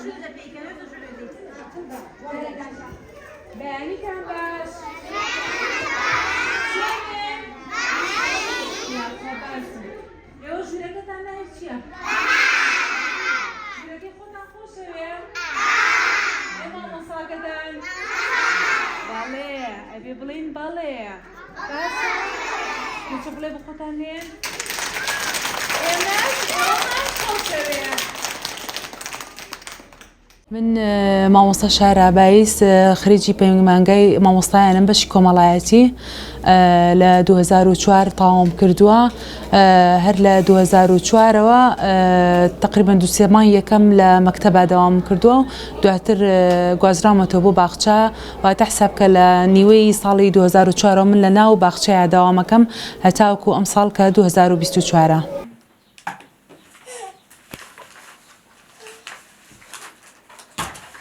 بياني كان باش يا جورك تاعنا هيك جورك خدنا خوش يا ماما ساكتان بالي ابي بلين بالي بس نشوف لي بخوتانين من مامۆستا شارە بايس خريجي پەیمانگای مامۆستایانم بەشی کۆمەڵایەتی لە 2004 تاوام کردووە هەر لە 2004ەوە تقریبا دووسێ مانگ یەکەم لە مەکتەبا دەوام کردووە دواتر گوازرامەتەوە بۆ باخچە واتە حساب کە لە نیوەی ساڵی 2004 من لە ناو باخچەیە داوامەکەم هەتاوەکو ئەم ساڵ کە 2024.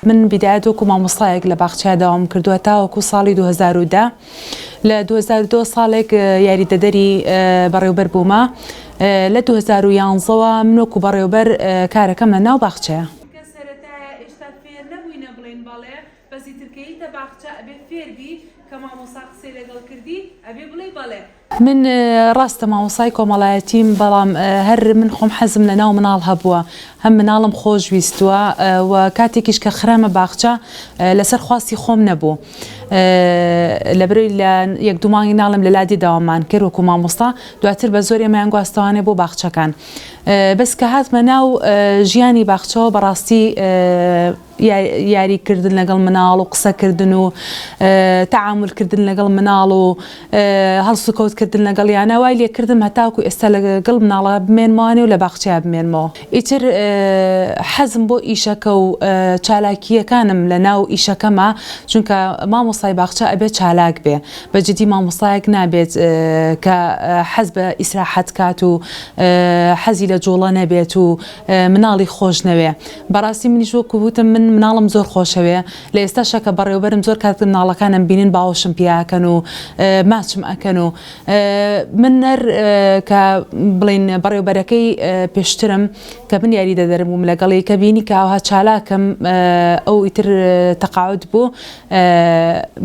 من بداية وكو مامۆستایەک لە باخچەیە داوام کردووە تاوەکو ساڵی 2010 لە 2002 ساڵێک یاریدەدەری بەڕێوەبەر بوومە لە 2011ەوە من وەکو بەڕێوەبەر کارەکەم لە ناو باخچەیە. سەرەتایە ئێشتا فێر نەبووینە بڵێن بەڵێ بەزی ترکەیتە باخچە ئەبێ فێربی کە مامۆستا قسەی لەگەڵ کردی ئەبێ بڵێ بەڵێ. من ڕاستە مامۆستای کۆمەڵایەتیم بەڵام هەر من خۆم حەزم لە ناو مناڵ هەبووە هەم مناڵم خۆش ویستووە و کاتێکیش کە خرامە باخچە لەسەر خواستی خۆم نەبوو لەبەرەوەی لە یەک دوو مانگی ناڵم لە لادی داوامان کرد وەکو مامۆستا دواتر بە زۆر ئێمەیان گواستەوانێ بۆ باخچەکان بەس کە هاتمە ناو ژیانی باخچەوە بەڕاستی یاریکردن لەگەڵ مناڵ و قسەکردن و تەعاملکردن لەگەڵ مناڵ و هەڵس و کەوتکردن لەگەڵ یانە وای لێکردم هەتاوکو ئێستا لەگەڵ مناڵە بمێنمەوانێ و لە باخچەیە بمێنمەوە. ئیتر حەزم بۆ ئیشەکە و چالاکیەکانم لە ناو ئیشەکەمە چونکە مامۆستای باخچە ئەبێت چالاک بێ بەجددی مامۆستایەک نابێت کە حەز بە ئیسراحەت کات و حەزی لە جوڵە نەبێت و مناڵی خۆش نەوێ. بەڕاستی منیش وەکو وتم من مناڵم زۆر خۆشەوێ لە ئێستاشە کە بەڕێوەبەرم زۆر کات مناڵەکانم بینین باوەشم پیاکەن و ماچم ئەکەن و من هەر کە بڵین بەڕێوەبەرەکەی پێشترم کە من یاری دەدەرم لەگەڵی کە بینی کە ئەوها چالاکەم ئەو ئیتر تەقاعود بوو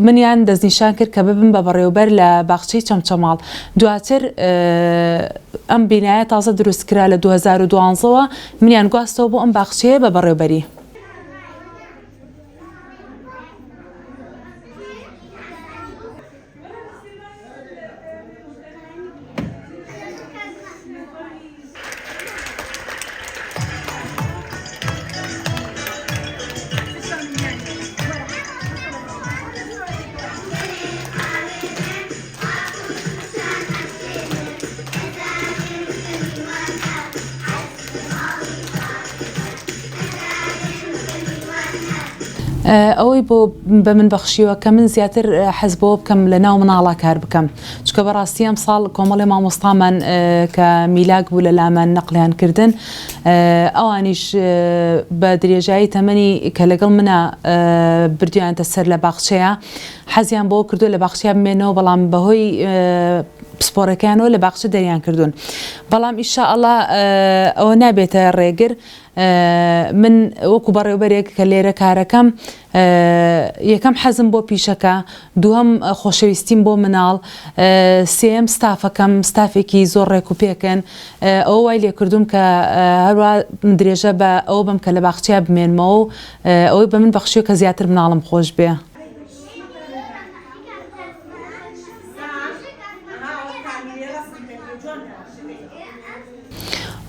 منیان دەستنیشان کرد کە ببم بە بەڕێوەبەر لە باخچەی چەمچەماڵ دواتر ئەم بینایە تازە دروستکرا لە 2012ەوە منیان گواستەوە بۆ ئەم باخچەیە بە بەڕێوەبەری. ئەوەی بۆ بە من بەخشیوە کە من زیاتر حەز بۆ بکەم لە ناو مناڵە کار بکەم چکە بەڕاستی ئەم ساڵ کۆمەڵی مامۆستامان کە میلاک بوو لە لامان نەقلیان کردن ئەوانیش بە درێژایی تەمەنی کە لەگەڵ منە بردویانتە سەر لە باخچەیە حەزیان بۆ کردو لە باخچەیە بمێنەوە بەڵام بەهۆی پسپۆرەکانەوە لە باخچە دەریان کردوون بەڵام ئیشاءالله ئەوە نابێتە ڕێگر من وەکو بەڕێوەبەرێک کە لێرە کارەکەم یەکەم حەزم بۆ پیشەکە دووەم خۆشەویستیم بۆ مناڵ سێم ستافەکەم ستافێکی زۆر ڕێک و پێکەن ئەوە وای لێکردوم کە هەروە درێژە بە ئەو بم کە لە باخچەیە بمێنمەوە و ئەوەی بە من بەخشیوە کە زیاتر مناڵم خۆش بێ.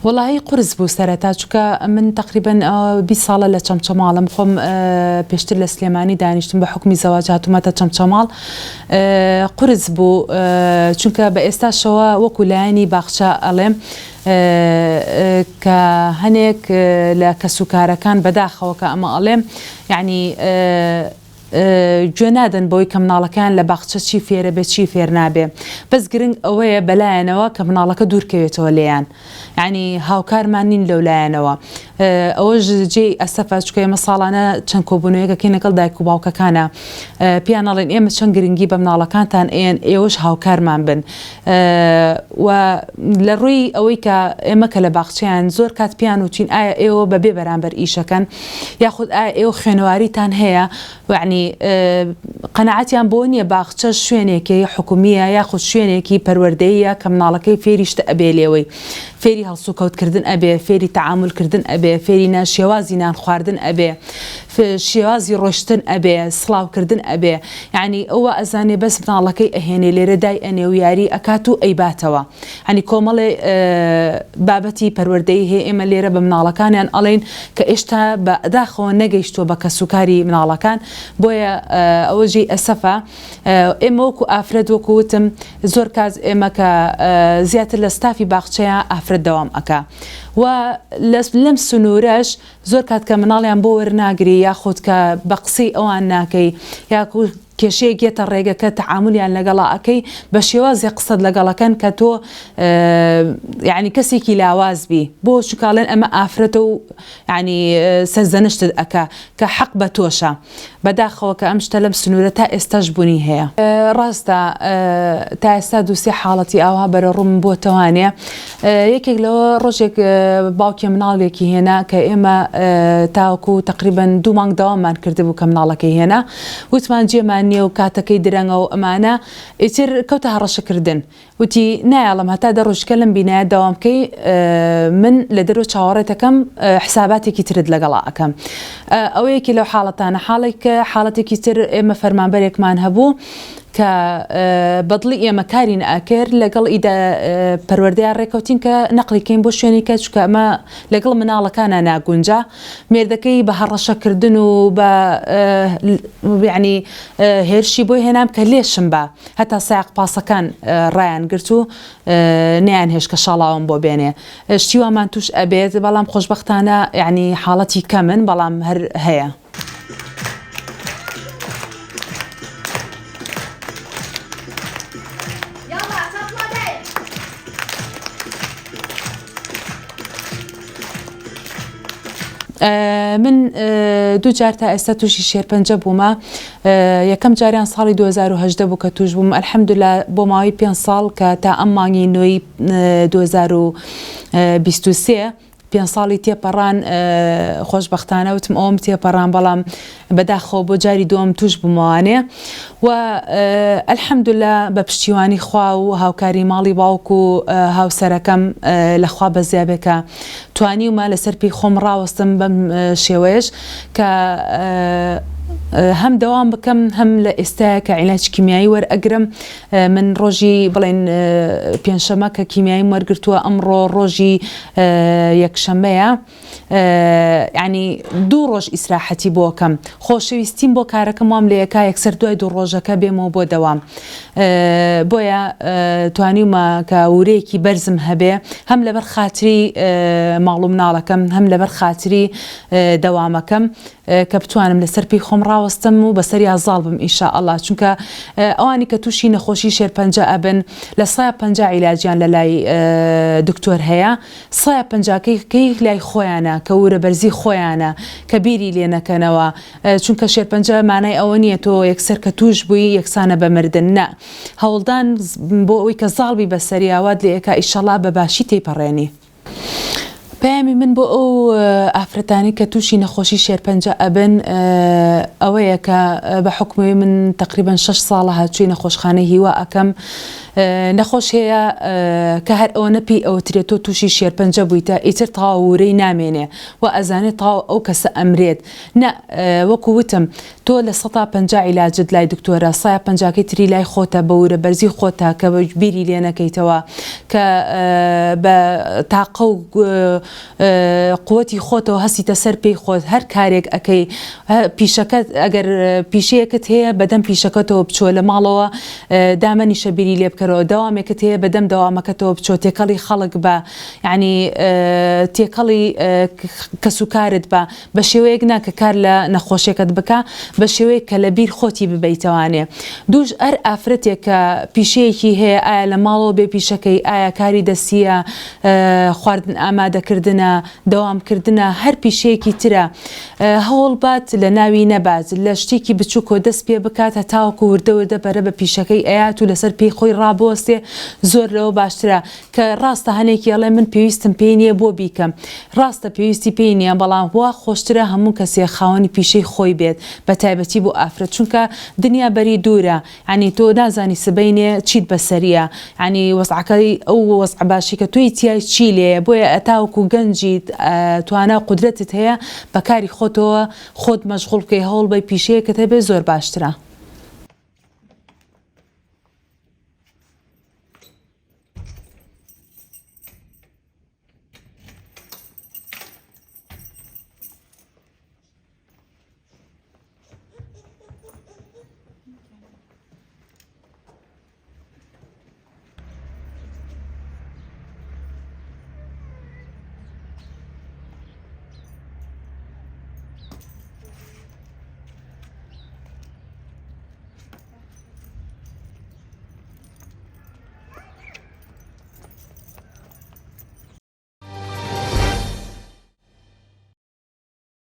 والله قرس بوو سەرەتا چونکە من تقریبا 20 ساڵە لە چەمچەماڵم خۆم پێشتر لە سلێمانی دانیشتم بە حکمی زەواج هاتوومەتە چەمچەماڵ قرس بوو چونکە بە ئێستاشەوە وەکو لایەنی باخچە ئەڵێم کە هەنێک لە کەسوکارەکان بەداخەوە کە ئەمە ئەڵێم یعنی گوێنادەن بۆی کە مناڵەکان لە باخچە چی فێرە بێت چی فێر نابێ بەس گرنگ ئەوەیە بەلایەنەوە کە مناڵەکە دوورکەوێتەوە لێیان ینی هاوکارمان نین لەولایەنەوە ئەوەش جێ ئەسەفە چکە ئێمە ساڵانە چەند کۆبوونەوەیەکەکەی لەگەڵ دایک و باوکەکانە پیانەڵێن ئێمە چەند گرنگی بە مناڵەکانتان ئێوەش هاوکارمان بن و لە ڕووی ئەوەی کە ئێمە کە لە باخچیان زۆر کات پیان وچین ئایا ئێوە بەبێ بەرامبەر ئیشەکەن یاخود ئایا ئێوە خوێنەواریتان هەیە یعنی قەنەعەتیان بۆ نییە باخچە شوێنێکی حکومیە یاخود شوێنێکی پەروەردەیە کە مناڵەکەی فێریشتە ئەبێ لێوەی فێری هەڵسوکەوتکردن ئەبێ فێری تەعاملکردن ئەبێ فێری شێوازی نان خواردن ئەبێ شێوازی ڕۆشتن ئەبێ سڵاوکردن ئەبێ یعنی ئەوە ئەزانێ بەس مناڵەکەی ئەهێنێ لێرە دای ئەنێ و یاری ئەکات و ئەیباتەوە ینی کۆمەڵێ بابەتی پەروەردەی هەیە ئێمە لێرە بە مناڵەکانیان ئەڵێن کە ئێشتا بە ئەداخەوە نەگەیشتووە بە کەسوکاری مناڵەکان بۆیە ئەوە ژێ ئەسەفە ئێمە وەکو ئافرەت وەکووتم زۆر کات ئێمە کە زیاتر لە ستافی باخچەیە ئافرەت دەوام ئەکا و لەم سنوورەش زۆر کات کە مناڵیان بۆ وەرناگری یاخود کە بە قسەی ئەوان ناکەی یاکو کێشەیە گێتە ڕێگەکە تەعاملیان لەگەڵا ئەەکەی بە شێوازی قسەت لەگەڵەکەن کە تۆ یعنی کەسێکی لاوازبی بۆ چکاڵێن ئەمە ئافرەتە و ینی سەرزەنشتت ئەکا کە حەق بە تۆشە بەداخەوە کە ئەم شتە لەم سنوورە تا ئێستاش بوونی هەیە ڕاستە تا ئێستا دووسێ حاڵەتی ئاوا بەرە ڕووم بۆتەوانێ یەکێک لەوە ڕۆژێک باوکی مناڵێکی هێنا کە ئێمە تاوەکو تقریبەن 2 مانگ داوامان کردبوو کە مناڵەکەی هێنا وتمان جێمان نییە و کاتەکەی درەنگە و ئەمانە ئیتر کەوتە هەڕەشەکردن وتی نایڵم هەتا دەڕۆژکە لەم بینایە داوامکەی من لە دەرەوە چاوەڕێتەکەم حساباتێکی ترت لەگەڵا ئەەکەم ئەوەیەکی لەو حاڵەتانە حاڵەتێکی تر ئێمە فەرمانبەرێکمان هەبوو کە بەدڵی ئێمە کاری ناکرد لەگەڵ ئیدا پەروەردەیان ڕێکەوتین کە نەقلیکەین بۆ شوێنێکە چکە ئەمە لەگەڵ مناڵەکانە ناگونجا مێردەکەی بە هەڕەشەکردن و بە یعنی هێرشی بۆی هێنام کە لێشم بە هەتا سایق پاسەکان ڕایان گرت و نیان هێش کە شاڵاوم بۆ بێنێ شتیوامان توش ئەبێت بەڵام خۆشبەختانە یعنی حاڵەتی کەمن بەڵام هەر هەیە. من 2 جار تا ئێستا تووشی شێرپەنجە بوومە یەکەم جاریان ساڵی 2018 بوو کە توش بووم ئەلحەمدوللا بۆ ماوەی 5 ساڵ کە تا ئەم مانگی نوێی 2023 5 ساڵی تێپەڕان خۆشبەختانە وتم ئەوم تێپەڕان بەڵام بەداخەوە بۆ جاری دووەم توش بوومەوانێ و ئەلحەمدوللا بە پشتیوانی خوا و هاوکاری ماڵی باوک و هاوسەرەکەم لەخوا بەزیابێکە توانیومە لەسەر پێی خۆم ڕاوەستم بەم شێوەیەش کە هەم دەوام بکەم هەم لە ئێستاە کە عیلاج کیمیایی وەرئەگرم من ڕۆژی بڵێن پێنجشەمە کە کیمیایی وەرگرتووە ئەمڕۆ ڕۆژی یەکشەمەیە ینی 2 ڕۆژ ئیسراحەتی بۆکەم خۆشەویستیم بۆ کارەکەم وام لە یەکا یەکسەر دوای 2 ڕۆژەکە بێمەوە بۆ دەوام بۆیە توانیومە کە ورەیەکی بەرزم هەبێ هەم لەبەر خاتری ماڵ و مناڵەکەم هەم لەبەر خاتری دەوامەکەم کە بتوانم لەسەر پێی خۆم ڕاوەستم و بەسەری ئازاڵ بم ئینشاءالله چونکە ئەوانی کە تووشی نەخۆشی شێرپەنجە ئەبن لە 150 عیلاجیان لە لای دکتۆر هەیە 150 لای خۆیانە کە ورە بەرزی خۆیانە کە بیری لێ نەکەنەوە چونکە شێرپەنجە مانای ئەوە نییە تۆ یەکسەر کە توش بووی یەکسانە بەمردن نە هەوڵدان بۆ ئەوەی کە زاڵبی بەسەریاوات لە ئێکا ئیشەڵا بەباشی تێپەڕێنی. پەیامی من بۆ ئەو ئافرەتانی کە تووشی نەخۆشی شێرپەنجە ئەبن ئەوەیە کە بە حکومی من تقریبا 6 ساڵە هاتووی نەخۆشخانەی هیوا ئەەکەم نەخۆش هەیە کە هەر ئەوە نەپی ئەوترێت تۆ تووشی شێرپەنجە بوویتە ئیتر تاوورەی نامێنێ و ئەزانێت تاو ئەو کەسە ئەمرێت نە وەکو وتم تۆ لە 150 عیلاجت لای دکتۆرە 150 تری لای خۆتە بە ورە بەرزی خۆتە کە بە بیری لێ نەکەیتەوە کە بە تاقە و قوتی خۆتەوە هەستیتە سەر پێی خۆت هەر کارێک ئەەکەی پیشەکەت ئەگەر پیشەیەکت هەیە بەدەم پیشەکەتەوە بچۆ لە ماڵەوە دامەنیشە بیری لێ بکەرەوە داوامێکت هەیە بەدەم داوامەکەتەوە بچۆ تێکەڵی خەڵک بە یعنی تێکەڵی کەسوکارت بە شێوەیەک ناکە کار لە نەخۆشیەکەت بکە بە شێوەیە کە لە بیر خۆتی ببیتەوانێ دووش ئەر ئافرەتێک کە پیشەیەکی هەیە ئایا لە ماڵەوە بێ پیشەکەی ئایا کاری دەستیە خواردن ئامادەکردنە دەوامکردنە هەر پیشەیەکی ترە هەوڵ بات لە ناوی نەبات لە شتێکی بچووکۆ دەست پێ بکات هەتاوەکو وردەوردە بەرە بە پیشەکەی ئەیات و لەسەر پێی خۆی ڕابۆستێ زۆر لەوە باشترە کە ڕاستە هەنێکی ئەڵێ من پێویستم پێی نییە بۆ بیکەم ڕاستە پێویستی پێی نییە بەڵام وا خۆشترە هەموو کەسێ خاوەنی پیشەی خۆی بێت بە تایبەتی بۆ ئافرەت چونکە دنیا بەری دوورە ینی تۆ نازانی سبەینێ چیت بەسەریە ینی وەزعەکەی ئەو وەزع باشی کە توی تیای چی لێ بۆیە ئەتاوەکو گەنجیت توانە قودرەتت هەیە بەکاری خۆتەوە خۆت مەشغوڵ بکەی هەوڵ بە پیشەیەکت هەبێ زۆر باشترە.